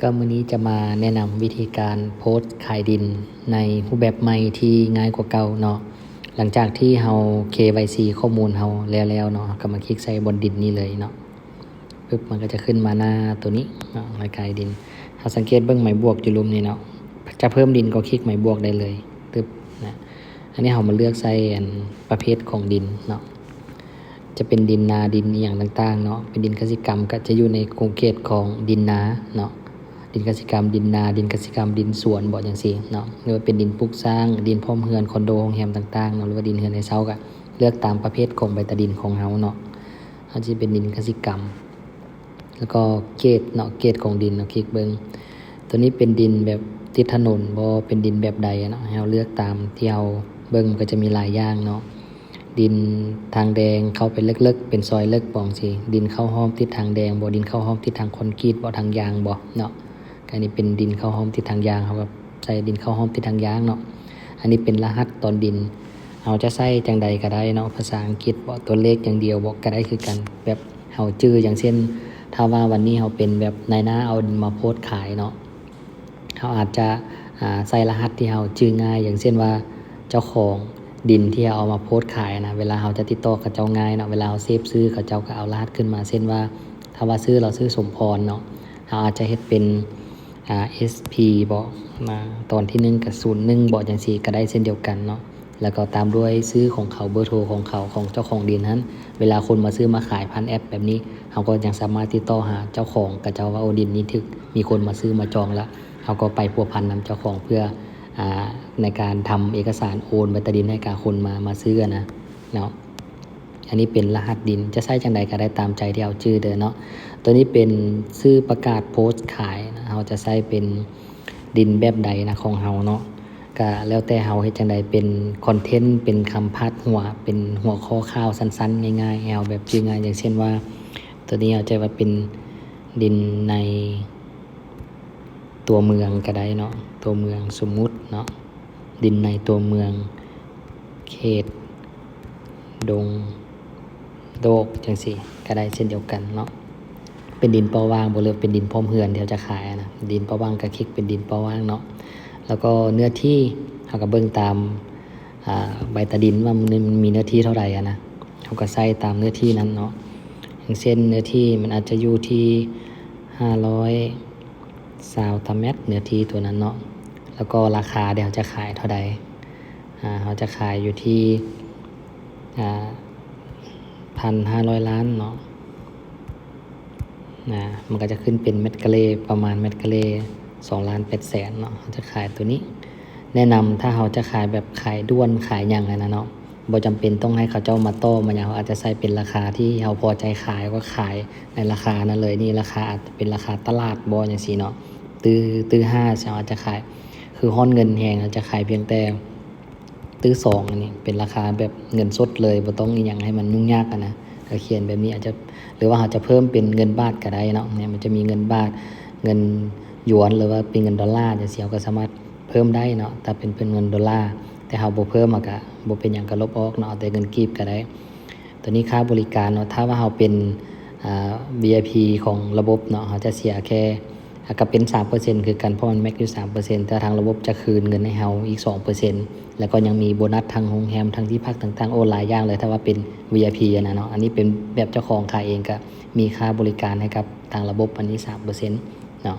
ก็มื้อนี้จะมาแนะนำวิธีการโพสต์ขายดินในรูปแบบใหม่ที่ง่ายกว่าเก่าเนาะหลังจากที่เรา KYC ข้อมูลเราแล้วเนาะก็มาคลิกใส่บนดินนี้เลยเนาะปึ๊บมันก็จะขึ้นมาหน้าตัวนี้เนาะรายการดินเราสังเกตเบิ่งหมายบวกอยู่รุมนี่เนาะจะเพิ่มดินก็คลิกหมายบวกได้เลยปึ๊บนะอันนี้เรามาเลือกใส่ประเภทของดินเนาะจะเป็นดินนาดินอย่างต่างๆเนาะเป็นดินกสิกรรมก็จะอยู่ในกลุ่มเขตของดินนาเนาะดินกสิกรรมดินนาดินกสิกรรมดินสวนบ่จังซี่เนาะหรือว่าเป็นดินปลูกสร้างดินพร้อมเรือนคอนโดโรงแรมต่างๆเนาะหรือว่าดินเรือนในเซาก็เลือกตามประเภทของใบตาดินของเฮาเนาะอาจจะเป็นดินกสิกรรมแล้วก็เกรดเนาะเกรดของดินเนาะคลิกเบิ่งตัวนี้เป็นดินแบบติดถนนบ่เป็นดินแบบใดเนาะให้เราเลือกตามที่เราเบิ่งก็จะมีหลายอย่างเนาะดินทางแดงเข้าไปลึกๆเป็นซอยลึกบ่จังซี่ดินเข้าห้อมทิศทางแดงบ่ดินเข้าห้อมทิศทางคอนกรีตบ่ทางยางบ่เนาะอันนี้เป็นดินเข้าห้อมทิศทางยางเขาก็ใส่ดินเข้าห้อมทิศทางยางเนาะอันนี้เป็นรหัสตอนดินเราจะใส่จังใดก็ได้เนาะภาษาอังกฤษบ่ตัวเลขอย่างเดียวบ่ก็ได้คือกันแบบเฮาชื่ออย่างเช่นถ้าว่าวันนี้เฮาเป็นแบบนายหน้าเอาดินมาโพสต์ขายเนาะเขาอาจจะใส่รหัสที่เฮาชื่อง่ายอย่างเช่นว่าเจ้าของดินที่เอามาโพสต์ขายนะเวลาเราจะติดต่อกับเจ้าง่ายเนาะเวลาเราเซฟซื้อกับเจ้าก็เอารหัสขึ้นมาเช่นว่าถ้าว่าซื้อเราซื้อสมพรเนาะเราอาจจะเฮ็ดเป็นSP บอกมาตอนที่1กับ01บอกจังซี่ก็ได้เช่นเดียวกันเนาะแล้วก็ตามด้วยซื้อของเขาเบอร์โทรของเขาของเจ้าของดินนั้นเวลาคนมาซื้อมาขายผ่านแอปแบบนี้เราก็ยังสามารถติดต่อหาเจ้าของกับเจ้าว่าโอดินนี้ถึกมีคนมาซื้อมาจองแล้วเราก็ไปพัวพันนำเจ้าของเพื่อในการทำเอกสารโอนใบตาดินให้กับคนมาซื้อนะเนาะอันนี้เป็นรหัสดินจะใช้จังใดก็ได้ตามใจที่เอาชื่อเด้อเนาะตัวนี้เป็นชื่อประกาศโพสต์ขายนะเราจะใช้เป็นดินแบบใดนะของเฮาเนาะก็แล้วแต่เฮาเฮ็ดจังใดเป็นคอนเทนต์เป็นคำพาดหัวเป็นหัวข้อข่าวสั้นๆง่ายๆเอาแบบชื่อง่ายอย่างเช่นว่าตัวนี้เอาใจว่าเป็นดินในตัวเมืองก็ได้เนาะตัวเมืองสมมุติเนาะดินในตัวเมืองเขตดงโดกจังซี่ก็ได้เช่นเดียวกันเนาะเป็นดินเปาว่างบ่เลือกเป็นดินพร้อมเฮือนที่เราจะขายนะดินเปาว่างก็คลิกเป็นดินเปาว่างเนาะแล้วก็เนื้อที่เฮาก็เบิ่งตามใบตาดินว่ามันมีเนื้อที่เท่าใดนะเฮาก็ใส่ตามเนื้อที่นั้นเนาะอย่างเช่นเนื้อที่มันอาจจะอยู่ที่520 ตารางเมตรเนื้อที่ตัวนั้นเนาะแล้วก็ราคาเดี๋ยวจะขายเท่าใดเขาจะขายอยู่ที่1,500 ล้านเนาะมันก็จะขึ้นเป็นเม็ดกะเลประมาณเม็ดกะเล2,800,000เนาะเขาจะขายตัวนี้แนะนำถ้าเขาจะขายแบบขายด้วนขายอย่างไรนะเนาะบ่จำเป็นต้องให้เขาเจ้ามาต่อมาอย่างเขาอาจจะใส่เป็นราคาที่เขาพอใจขายก็ขายในราคานั้นเลยนี่ราคาอาจจะเป็นราคาตลาดบ่อย่างซี่เนาะตื้อ5เขาอาจจะขายคือฮ้อนเงินแฮงอาจจะขายเพียงแต่ตื้อ2อันนี้เป็นราคาแบบเงินสดเลยบ่ต้องอีหยังให้มันยุ่งยากนะก็เขียนแบบนี้อาจจะหรือว่าเขาจะเพิ่มเป็นเงินบาทก็ได้เนาะเนี่ยมันจะมีเงินบาทเงินหยวนหรือว่าเป็นเงินดอลลาร์จังซี่ก็สามารถเพิ่มได้เนาะแต่เป็นเงินดอลลาร์แต่เฮาบ่เพิ่มก็บ่เป็นหยังก็ลบออกเนาะแต่เงินกีบก็ได้ตัวนี้ค่าบริการเนาะถ้าว่าเฮาเป็นVIP ของระบบเนาะเขาจะเสียแค่ก็เป็น 3% คือกันเพราะมันแม็กอยู่ 3% แต่ทางระบบจะคืนเงินให้เฮาอีก 2% แล้วก็ยังมีโบนัสทางโรงแรมทางที่พักต่างๆโอ้หลายอย่างเลยถ้าว่าเป็น VIP นะเนาะอันนี้เป็นแบบเจ้าของขายเองก็มีค่าบริการให้กับทางระบบอันนี้ 3% เนาะ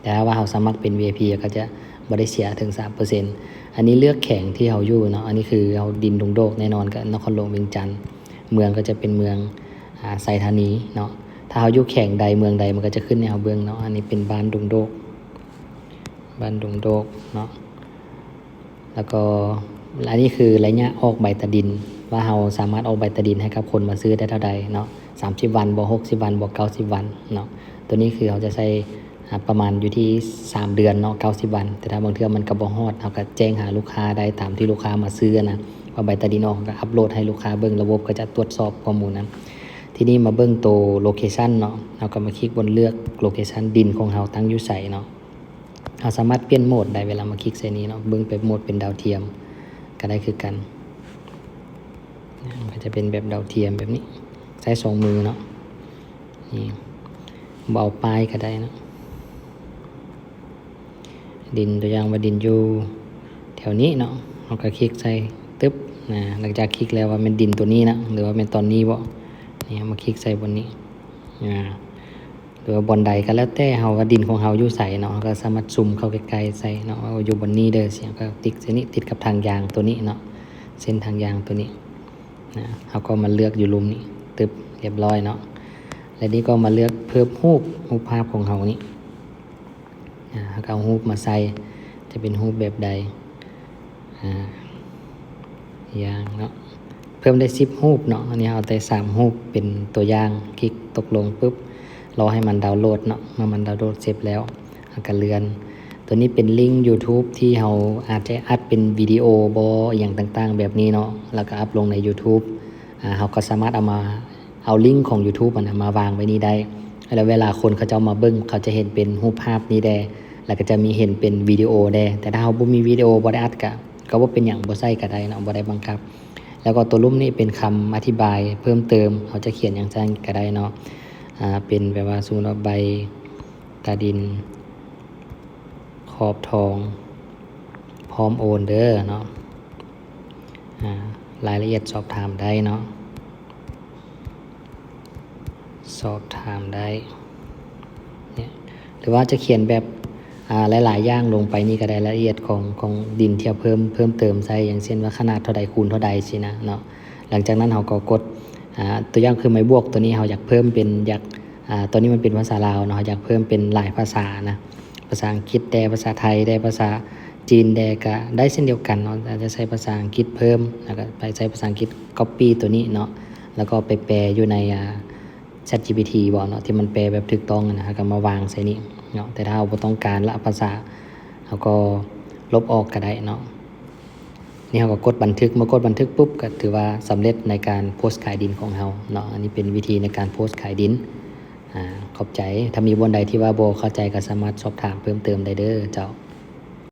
แต่ถ้าว่าเฮาสมัครเป็น VIP ก็จะบ่ได้เสียถึง 3% อันนี้เลือกแข่งที่เฮาอยู่เนาะอันนี้คือเฮาดินดงโดกแน่นอนก็นครหลวงเวียงจันทน์เมืองก็จะเป็นเมืองไสธานีเนาะถ้าเฮาอยู่แข่งใดเมืองใดมันก็จะขึ้นในเฮาเบิ่งเนาะอันนี้เป็นบ้านดงโดกเนาะแล้วก็อันนี้คือระยะออกใบตาดินว่าเฮาสามารถออกใบตาดินให้กับคนมาซื้อได้เท่าใดเนาะ30 วันบ่60 วันบ่90 วันเนาะตัวนี้คือเฮาจะใช้ประมาณอยู่ที่3 เดือนเนาะ90 วันแต่ถ้าบางเทื่อมันก็บ่ฮอดเฮาก็แจ้งหาลูกค้าได้ตามที่ลูกค้ามาซื้อนะว่าใบตาดินออกก็อัปโหลดให้ลูกค้าเบิ่งระบบก็จะตรวจสอบข้อมูลนั้นทีนี้มาเบิ่งตัวโลเคชั่นเนาะเราก็มาคลิกบนเลือกโลเคชั่นดินของเราตั้งอยู่ไสเนาะเราสามารถเปลี่ยนโหมดได้เวลามาคลิกใส่นี้เนาะเบิ่งไปโหมดเป็นดาวเทียมก็ได้คือกันก็จะเป็นแบบดาวเทียมแบบนี้ใช้2 มือเนาะนี่เบาปลายก็ได้เนาะ ดินตัวอย่างว่าดินอยู่แถวนี้เนาะเราก็คลิกใส่ตึ๊บหลังจากคลิกแล้วว่าเป็นดินตัวนี้นะหรือว่าเป็นตอนนี้บ่นี่มาคลิกใส่บนนี้หรือว่าบนใดก็แล้วแต่เฮาว่าดินของเฮาอยู่ใส่เนาะก็สามารถซูมเข้าใกล้ๆใส่เนาะว่าอยู่บนนี้เด้อเสียก็ติ๊กเส้นนี้ติดกับทางยางตัวนี้เนาะเส้นทางยางตัวนี้เฮาก็มาเลือกอยู่หลุมนี้ตึ๊บเรียบร้อยเนาะและนี่ก็มาเลือกเพิ่มรูปภาพของเฮานี้เอารูปมาใส่จะเป็นรูปแบบใดอย่างเนาะเพิ่มได้10รูปเนาะอันนี้เอาแต่3รูปเป็นตัวอย่างคลิกตกลงปุ๊บรอให้มันดาวน์โหลดเนาะเมื่อมันดาวน์โหลดเสร็จแล้วก็เลื่อนตัวนี้เป็นลิงก์ YouTube ที่เราอาจจะอัดเป็นวิดีโอบออย่างต่างๆแบบนี้เนาะแล้วก็อัพลงใน YouTube เราก็สามารถเอาลิงก์ของ YouTube มาวางไว้นี่ได้แล้วเวลาคนเขาจะมาเบิ่งเขาจะเห็นเป็นรูปภาพนี้ได้แล้วก็จะมีเห็นเป็นวิดีโอได้แต่ถ้าเราบ่มีวิดีโอบ่ได้อัดก็บ่เป็นหยังบ่ใส่ก็ได้เนาะบ่ได้บังคับแล้วก็ตัวรูปนี้เป็นคำอธิบายเพิ่มเติมเขาจะเขียนอย่างซั่นก็ได้เนาะเป็นแบบว่าสมมุติว่าใบกระดินขอบทองพร้อมโอนเด้อเนาะรายละเอียดสอบถามได้เนาะสอบถามได้เนี่ยหรือว่าจะเขียนแบบหลายๆอย่างลงไปนี่ก็ได้รายละเอียดของดินที่เพิ่มเติมใส่อย่างเช่นว่าขนาดเท่าใดคูณเท่าใดสินะเนาะหลังจากนั้นเราก็กดตัวอย่างคือไม้บวกตัวนี้เราอยากเพิ่มเป็นตัวนี้มันเป็นภาษาลาวเนาะอยากเพิ่มเป็นหลายภาษานะภาษาอังกฤษได้ภาษาไทยได้ภาษาจีนได้ก็ได้เช่นเดียวกันเนาะอาจจะใช้ภาษาอังกฤษเพิ่มแล้วก็ไปใช้ภาษาอังกฤษ copy ตัวนี้เนาะแล้วก็ไปแปลอยู่ในChatGPT บ่เนาะที่มันแปลแบบถูกต้องนะก็มาวางใส่นี่เนาะแต่ถ้าเราบ่ต้องการละภาษาเราก็ลบออกก็ได้เนาะนี่เราก็กดบันทึกเมื่อกดบันทึกปุ๊บก็ถือว่าสำเร็จในการโพสต์ขายดินของเราเนาะอันนี้เป็นวิธีในการโพสต์ขายดินขอบใจถ้ามีบนใดที่ว่าบ่เข้าใจก็สามารถสอบถามเพิ่มเติมได้เด้อเจ้า